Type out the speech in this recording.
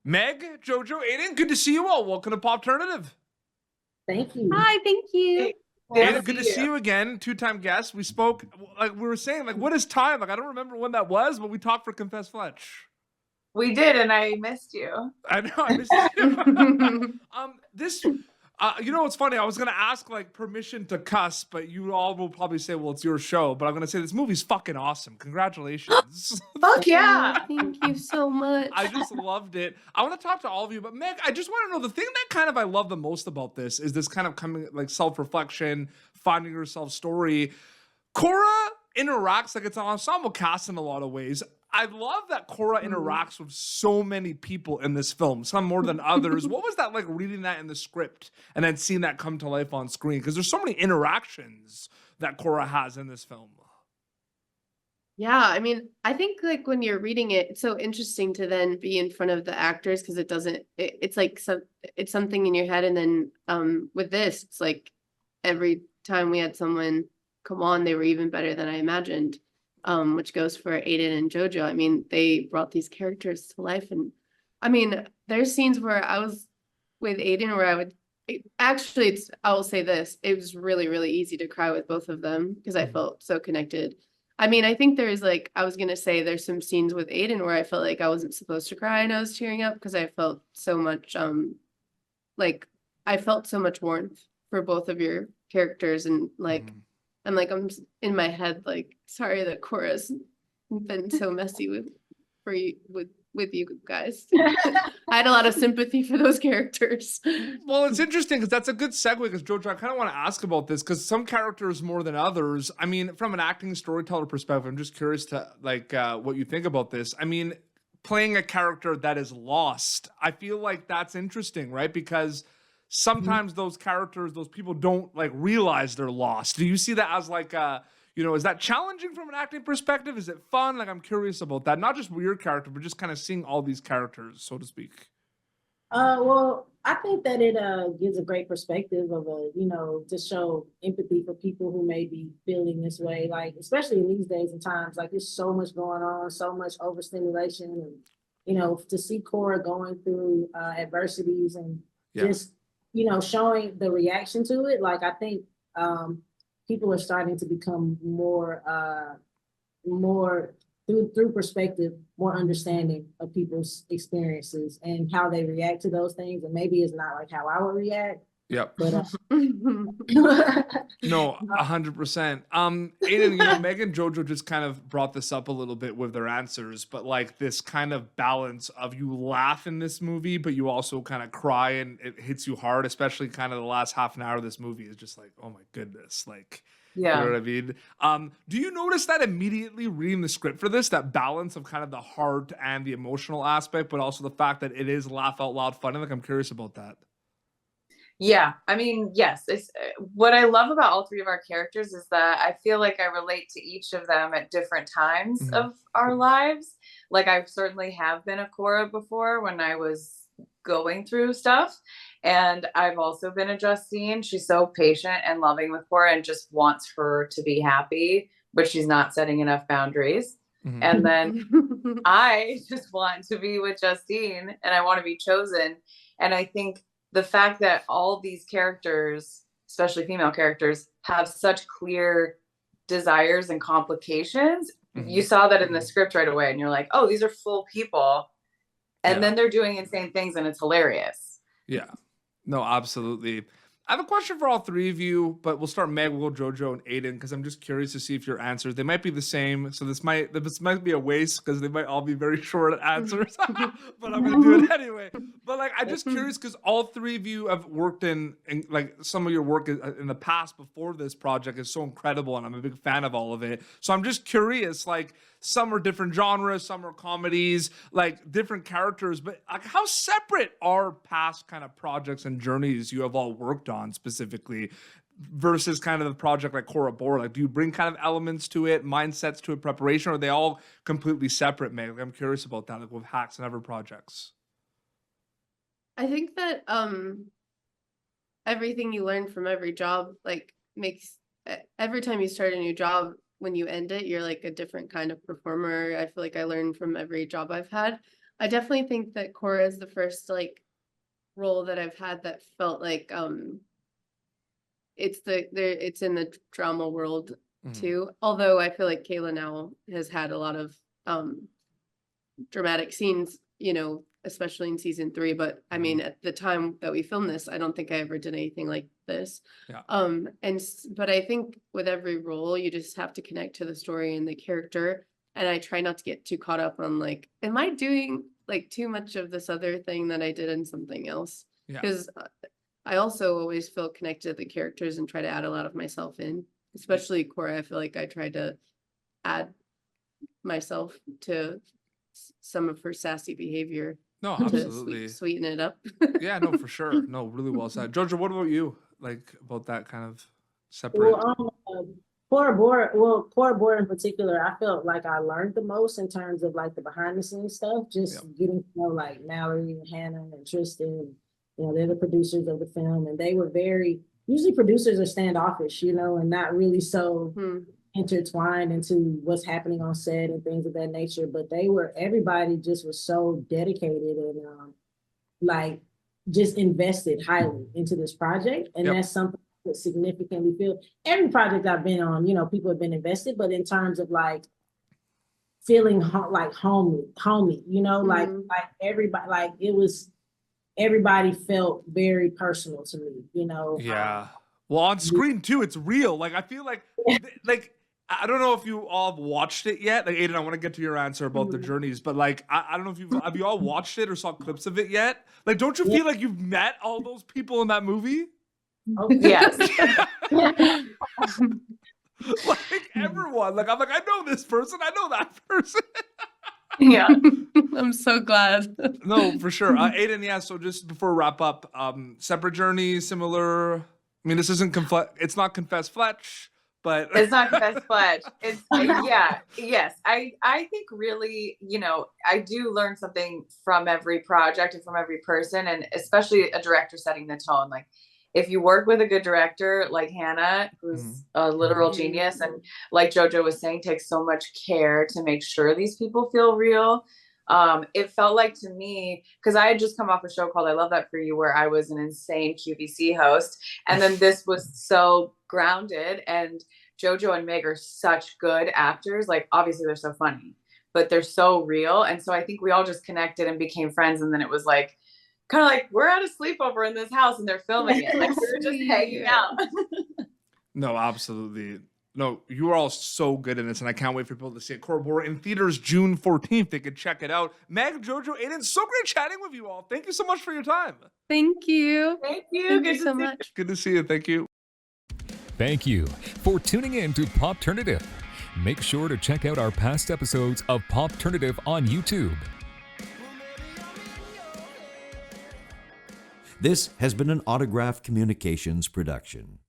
Meg, Jojo, Ayden, good to see you all. Welcome to Popternative. Thank you. Hi, thank you. Hey, Ayden, good to see you again. Two-time guest. We spoke, like we were saying, like what is time? Like I don't remember when that was, but we talked for Confess Fletch. We did, and I missed you. I know, I missed you. You know what's funny? I was gonna ask like permission to cuss, but you all will probably say, "Well, it's your show." But I'm gonna say this movie's fucking awesome. Congratulations! Fuck yeah! Thank you so much. I just loved it. I want to talk to all of you, but Meg, I just want to know the thing that kind of I love the most about this is this kind of coming like self-reflection, finding yourself story. Cora interacts like it's an ensemble cast in a lot of ways. I love that Cora interacts with so many people in this film, some more than others. What was that like reading that in the script and then seeing that come to life on screen? Because there's so many interactions that Cora has in this film. Yeah, I mean, I think like when you're reading it, it's so interesting to then be in front of the actors because it doesn't, it's like it's something in your head. And then with this, it's like every time we had someone come on, they were even better than I imagined. Which goes for Ayden and Jojo. I mean, they brought these characters to life. And I mean, there's scenes where I was with Ayden where I will say this, it was really, really easy to cry with both of them because I felt so connected. I mean, I think there's like, I was going to say there's some scenes with Ayden where I felt like I wasn't supposed to cry and I was tearing up because I felt so much, like I felt so much warmth for both of your characters and like, I'm in my head, like, sorry that Cora's been so messy with you guys. I had a lot of sympathy for those characters. Well, it's interesting because that's a good segue because Jojo, I kind of want to ask about this because some characters more than others. I mean, from an acting storyteller perspective, I'm just curious to like what you think about this. I mean, playing a character that is lost, I feel like that's interesting, right? Because sometimes those characters, those people don't like realize they're lost. Do you see that as like is that challenging from an acting perspective? Is it fun? Like I'm curious about that. Not just your character, but just kind of seeing all these characters, so to speak. Well, I think that it gives a great perspective of to show empathy for people who may be feeling this way, like especially in these days and times, like there's so much going on, so much overstimulation, and to see Cora going through adversities and just showing the reaction to it. Like I think people are starting to become more through perspective, more understanding of people's experiences and how they react to those things. And maybe it's not like how I would react. Yep. But no, 100%. Ayden, Meg and Jojo just kind of brought this up a little bit with their answers, but like this kind of balance of you laugh in this movie, but you also kind of cry and it hits you hard, especially kind of the last half an hour of this movie is just like, oh my goodness, like. Yeah. You know what I mean? Do you notice that immediately reading the script for this, that balance of kind of the heart and the emotional aspect, but also the fact that it is laugh out loud funny? Like, I'm curious about that. Yeah, I mean, yes. It's what I love about all three of our characters is that I feel like I relate to each of them at different times of our lives. Like I certainly have been a Cora before when I was going through stuff. And I've also been a Justine. She's so patient and loving with Cora and just wants her to be happy, but she's not setting enough boundaries. And then I just want to be with Justine and I want to be chosen. And I think the fact that all these characters, especially female characters, have such clear desires and complications, you saw that in the script right away. And you're like, oh, these are full people. And then they're doing insane things and it's hilarious. Yeah. No, absolutely. I have a question for all three of you, but we'll start Meg, we'll go Jojo and Ayden, because I'm just curious to see if your answers, they might be the same. So this might be a waste because they might all be very short answers, but I'm going to do it anyway. But like, I'm just curious because all three of you have worked in like some of your work in the past before this project is so incredible. And I'm a big fan of all of it. So I'm just curious, like some are different genres, some are comedies, like different characters, but like how separate are past kind of projects and journeys you have all worked on specifically versus kind of the project like Cora Bora? Like, do you bring kind of elements to it, mindsets to it, preparation, or are they all completely separate, Meg? Like, I'm curious about that, like with Hacks and other projects. I think that everything you learn from every job like makes every time you start a new job, when you end it, you're like a different kind of performer. I feel like I learn from every job I've had. I definitely think that Cora is the first like role that I've had that felt like it's in the drama world too. Although I feel like Kayla now has had a lot of dramatic scenes, you know, especially in season 3. But I mean, at the time that we filmed this, I don't think I ever did anything like this. Yeah. But I think with every role, you just have to connect to the story and the character. And I try not to get too caught up on like, am I doing like too much of this other thing that I did in something else? Yeah. Because I also always feel connected to the characters and try to add a lot of myself in, especially Cora. I feel like I tried to add myself to some of her sassy behavior. No, to absolutely. sweeten it up. Yeah, no, for sure. No, really well said. Jojo, what about you? Like about that kind of separate? Cora Bora in particular, I felt like I learned the most in terms of like the behind the scenes stuff, just getting to know like Mallory and Hannah and Tristan, you know, they're the producers of the film, and they were usually producers are standoffish, you know, and not really so intertwined into what's happening on set and things of that nature, but everybody just was so dedicated and like just invested highly into this project, and that's something that significantly feel every project I've been on, you know, people have been invested, but in terms of like feeling like homey, you know, like everybody, like everybody felt very personal to me, you know. Yeah. Well, on screen too, it's real. Like I feel like I don't know if you all have watched it yet. Like Ayden, I want to get to your answer about the journeys, but like I don't know if have you all watched it or saw clips of it yet? Like, don't you feel like you've met all those people in that movie? Oh, Yes. Like everyone. Like I'm like, I know this person, I know that person. Yeah. I'm so glad. No, for sure. Ayden, yeah. So just before we wrap up, separate journeys, similar. I mean, this isn't it's not Confess Fletch, but it's not Confess Fletch. It's yes. I think really, you know, I do learn something from every project and from every person, and especially a director setting the tone. Like if you work with a good director like Hannah, who's a literal genius, and like Jojo was saying, takes so much care to make sure these people feel real. It felt like to me, because I had just come off a show called I Love That For You, where I was an insane QVC host. And then this was so grounded, and Jojo and Meg are such good actors. Like, obviously they're so funny, but they're so real. And so I think we all just connected and became friends. And then it was like, kind of like, we're at a sleepover in this house and they're filming it. Like, we were just hanging out. No, absolutely. No, you are all so good in this, and I can't wait for people to see it. Cora Bora in theaters June 14th. They can check it out. Meg, Jojo, Ayden, so great chatting with you all. Thank you so much for your time. Thank you. Thank you. Thank Good you so much. Good to see you. Thank you. Thank you for tuning in to Popternative. Make sure to check out our past episodes of Popternative on YouTube. This has been an Autograph Communications production.